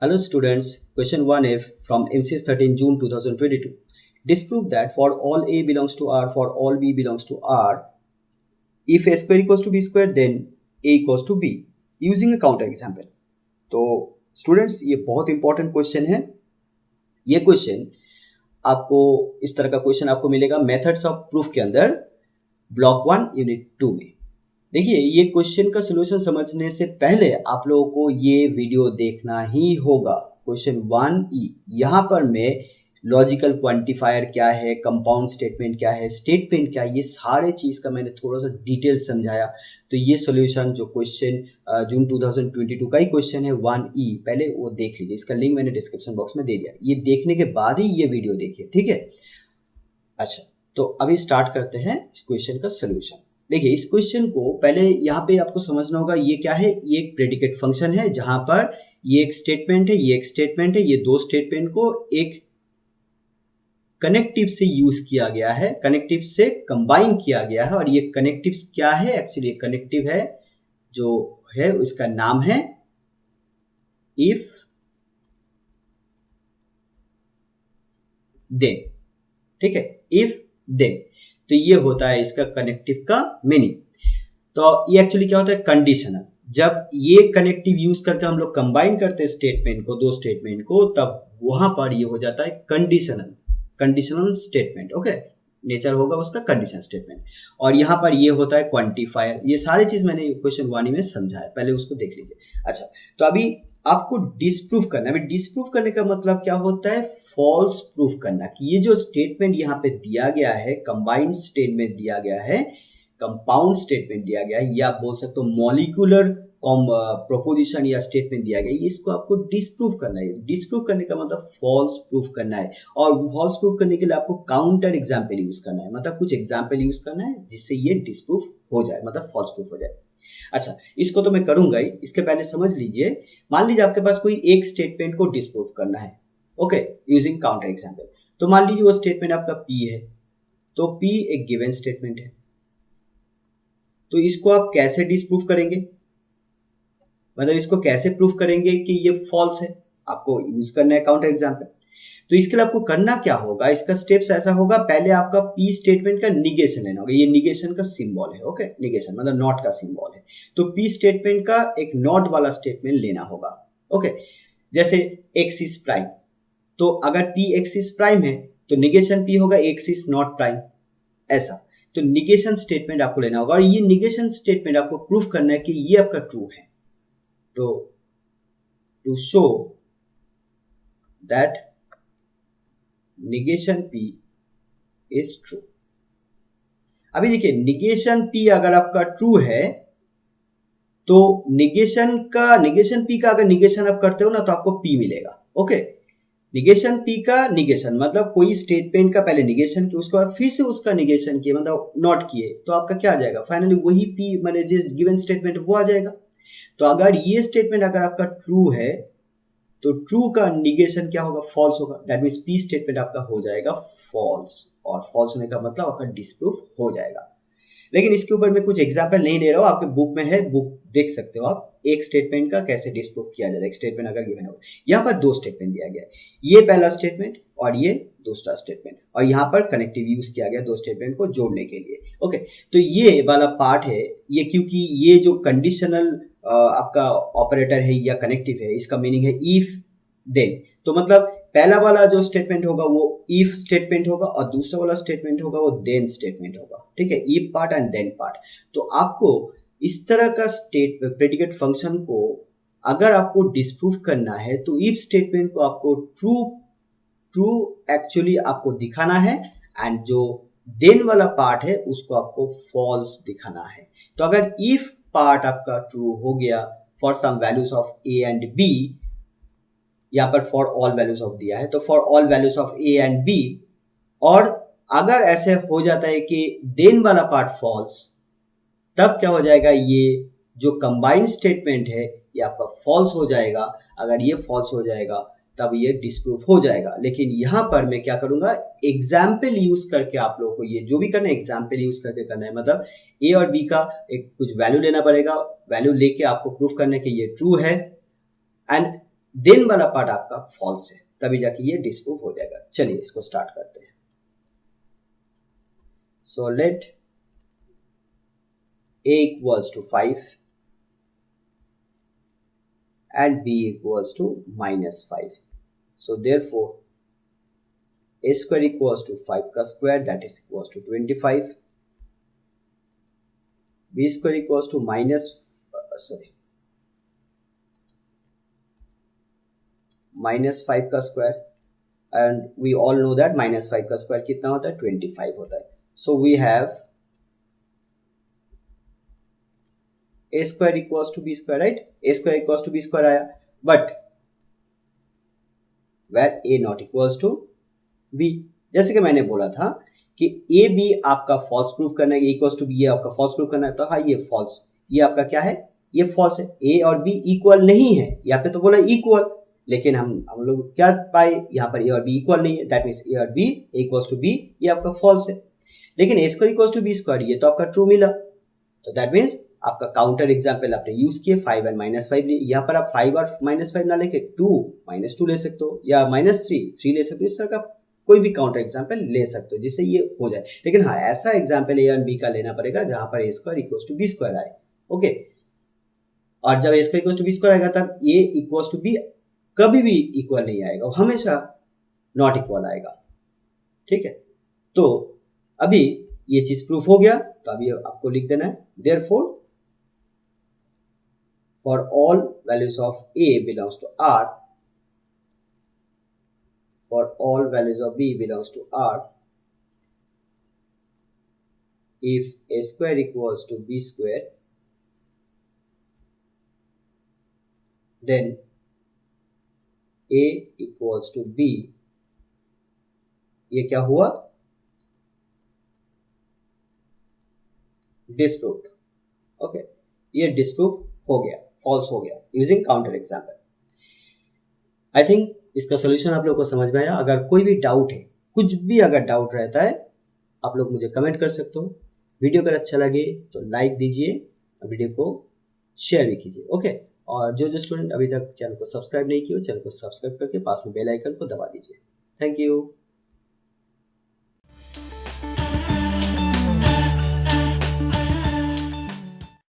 Hello students, question 1F from MCS 13 June 2022. Disprove that for all A belongs to R, for all B belongs to R, if A square equals to B square, then A equals to B. Using a counter example. तो students ये बहुत important question है। ये question आपको इस तरह का question आपको मिलेगा मेथड्स ऑफ प्रूफ के अंदर ब्लॉक 1 यूनिट 2 में। देखिए ये क्वेश्चन का सलूशन समझने से पहले आप लोगों को ये वीडियो देखना ही होगा। क्वेश्चन 1E यहाँ पर मैं लॉजिकल क्वांटिफायर क्या है, कंपाउंड स्टेटमेंट क्या है, स्टेटमेंट क्या है, ये सारे चीज़ का मैंने थोड़ा सा डिटेल समझाया। तो ये सॉल्यूशन जो क्वेश्चन जून 2022 का ही क्वेश्चन है 1E, पहले वो देख लीजिए। इसका लिंक मैंने डिस्क्रिप्शन बॉक्स में दे दिया। ये देखने के बाद ही ये वीडियो देखिए, ठीक है। अच्छा, तो अभी स्टार्ट करते हैं इस क्वेश्चन का सॉल्यूशन। देखिए इस क्वेश्चन को पहले यहाँ पे आपको समझना होगा ये क्या है। ये एक प्रेडिकेट फंक्शन है जहां पर ये एक स्टेटमेंट है, ये एक स्टेटमेंट है, ये दो स्टेटमेंट को एक कनेक्टिव से यूज किया गया है, कनेक्टिव से कंबाइन किया गया है। और ये कनेक्टिव क्या है, एक्चुअली कनेक्टिव है जो है उसका नाम है इफ देन, ठीक है, इफ देन। तो ये होता है इसका कनेक्टिव का मीनिंग। तो ये एक्चुअली क्या होता है, कंडीशनल। जब ये कनेक्टिव यूज करके हम लोग कंबाइन करते हैं स्टेटमेंट को, दो स्टेटमेंट को, तब वहां पर ये हो जाता है कंडीशनल स्टेटमेंट। ओके, नेचर होगा उसका कंडीशनल स्टेटमेंट। और यहाँ पर ये होता है क्वांटिफायर। ये सारी चीज मैंने क्वेश्चन 1 में समझाया, पहले उसको देख लीजिए। अच्छा, तो अभी आपको डिसप्रूव करना है। अभी डिसप्रूव करने का मतलब क्या होता है, फॉल्स प्रूफ करना कि ये जो स्टेटमेंट यहाँ पे दिया गया है, कंबाइंड स्टेटमेंट दिया गया है, कंपाउंड स्टेटमेंट दिया गया है, या आप बोल सकते हो मॉलिक्यूलर प्रोपोजिशन या स्टेटमेंट दिया गया है, इसको आपको डिसप्रूव करना है। डिसप्रूव करने का मतलब फॉल्स प्रूफ करना है। और फॉल्स प्रूफ करने के लिए आपको काउंटर एग्जाम्पल यूज करना है, मतलब कुछ एग्जाम्पल यूज करना है जिससे ये डिसप्रूफ हो जाए, मतलब फॉल्स प्रूफ हो जाए। अच्छा, इसको तो मैं करूंगा ही, इसके पहले समझ लीजिए। मान लीजिए आपके पास कोई एक स्टेटमेंट को डिसप्रूव करना है, ओके, यूजिंग काउंटर एग्जाम्पल। तो मान लीजिए वो स्टेटमेंट आपका P है। तो P एक गिवन स्टेटमेंट है। तो इसको आप कैसे डिसप्रूव करेंगे, मतलब इसको कैसे प्रूफ करेंगे कि ये फॉल्स है। आपको यूज करना है काउंटर एग्जाम्पल। तो इसके लिए आपको करना क्या होगा, इसका स्टेप्स ऐसा होगा। पहले आपका P स्टेटमेंट का निगेशन लेना होगा। ये निगेशन का सिंबल है, ओके, निगेशन मतलब नॉट का सिंबल है। तो P स्टेटमेंट का एक नॉट वाला स्टेटमेंट लेना होगा, ओके। जैसे x इज प्राइम, तो अगर P x इज प्राइम है तो निगेशन P होगा x इज नॉट प्राइम, ऐसा। तो निगेशन स्टेटमेंट आपको लेना होगा। और ये निगेशन स्टेटमेंट आपको प्रूफ करना है कि ये आपका ट्रू है। तो to show that negation P is true. अभी देखिए निगेशन P अगर आपका ट्रू है तो निगेशन P का अगर निगेशन आप करते हो ना तो आपको P मिलेगा, ओके। निगेशन P का निगेशन मतलब कोई स्टेटमेंट का पहले निगेशन किया, उसके बाद फिर से उसका निगेशन किया, मतलब नॉट किए, तो आपका क्या आ जाएगा, फाइनली वही P मैंने जिस गिवन स्टेटमेंट वो आ जाएगा। तो अगर ये स्टेटमेंट अगर आपका ट्रू है तो ट्रू का निगेशन क्या होगा, फॉल्स होगा। दैट मीन्स P स्टेटमेंट आपका हो जाएगा फॉल्स। और फॉल्स होने का मतलब आपका डिसप्रूफ हो जाएगा। लेकिन इसके ऊपर मैं कुछ एग्जाम्पल नहीं ले रहा हूँ, आपके बुक में है, बुक देख सकते हो आप, एक स्टेटमेंट का कैसे डिसप्रूफ किया जाता है। एक स्टेटमेंट अगर गिवन हो, यहाँ पर दो स्टेटमेंट दिया गया है, ये पहला स्टेटमेंट और ये दूसरा स्टेटमेंट, और यहाँ पर कनेक्टिव यूज किया गया दो स्टेटमेंट को जोड़ने के लिए, ओके। तो ये वाला पार्ट है ये, क्योंकि ये जो कंडीशनल आपका ऑपरेटर है या कनेक्टिव है, इसका मीनिंग है इफ देन। तो मतलब पहला वाला जो स्टेटमेंट होगा वो इफ स्टेटमेंट होगा और दूसरा वाला स्टेटमेंट होगा वो देन स्टेटमेंट होगा, ठीक है, if part and then part. तो आपको इस तरह का प्रेडिकेट फंक्शन को अगर आपको डिसप्रूव करना है तो इफ स्टेटमेंट को आपको ट्रू एक्चुअली आपको दिखाना है, एंड जो देन वाला पार्ट है उसको आपको फॉल्स दिखाना है। तो अगर इफ पार्ट आपका ट्रू हो गया for some values of A and B, यहाँ पर फॉर ऑल वैल्यूज ऑफ दिया है तो for all values of A and B, और अगर ऐसे हो जाता है कि देन वाला पार्ट फॉल्स, तब क्या हो जाएगा, ये जो कंबाइंड स्टेटमेंट है ये आपका फॉल्स हो जाएगा। अगर ये फॉल्स हो जाएगा तब ये डिसप्रूफ हो जाएगा। लेकिन यहाँ पर मैं क्या करूंगा, एग्जाम्पल यूज करके आप लोगों को ये जो भी करना है एग्जाम्पल यूज करके करना है। मतलब A और B का एक कुछ वैल्यू लेना पड़ेगा, वैल्यू लेके आपको प्रूफ करना है कि ये ट्रू है, एंड देन वाला पार्ट आपका फॉल्स है, तभी जाके ये डिस्प्रूव हो जाएगा। चलिए इसको स्टार्ट करते हैं। So let a equals to 5 and b equals to -5. So therefore a square equals to 5 का square, that is equals to 25. b square equals to -5 का square, and we all know that -5 का square कितना होता है, 25 होता है। So we have a square equals to b square, right? a square equals to b square आया, but where a not equals to b। जैसे कि मैंने बोला था कि ए बी आपका फॉल्स प्रूफ करना है, इक्वल्स टू बी ये आपका फॉल्स प्रूफ करना है, तो हाँ ये फॉल्स, ये आपका क्या है, ये फॉल्स है। ए और बी इक्वल नहीं है, यहाँ पे तो बोला इक्वल, लेकिन हम लोग क्या पाए, यहाँ पर ए और बी इक्वल नहीं है, दैट मीन्स ए और बी इक्वल्स टू बी, ये आपका फॉल्स है। लेकिन A square equals to B square ये तो आपका ट्रू मिला, तो दैट मीन्स आपका काउंटर एग्जाम्पल आपने यूज किए 5 एंड -5 लिए। यहाँ पर आप 5 और -5 ना लेके 2 -2 ले सकते हो, या -3 ले सकते हो, इस तरह का कोई भी काउंटर एग्जाम्पल ले सकते हो जिससे ये हो जाए। लेकिन हाँ ऐसा एग्जाम्पल ए और बी का लेना पड़ेगा जहां पर A square equals to B square आए, ओके। और जब A square equals to B square आएगा तब ए इक्वल्स टू बी कभी भी इक्वल नहीं आएगा, वो हमेशा नॉट इक्वल आएगा, ठीक है। तो अभी ये चीज प्रूफ हो गया, तो अभी आपको लिख देना है therefore for all values of a belongs to R, for all values of b belongs to R, if a square equals to b square, then a equals to b, ये क्या हुआ, डिस्प्रूव्ड, ओके। ये disprove हो गया, false हो गया using counter example. I think इसका solution आप लोगों को समझ में आया। अगर कोई भी डाउट है, कुछ भी अगर डाउट रहता है, आप लोग मुझे कमेंट कर सकते हो। वीडियो अगर अच्छा लगे तो लाइक दीजिए, वीडियो को शेयर भी कीजिए, ओके। और जो स्टूडेंट अभी तक चैनल को सब्सक्राइब नहीं किया, चैनल को सब्सक्राइब करके पास में बेल आइकन को दबा दीजिए। Thank you.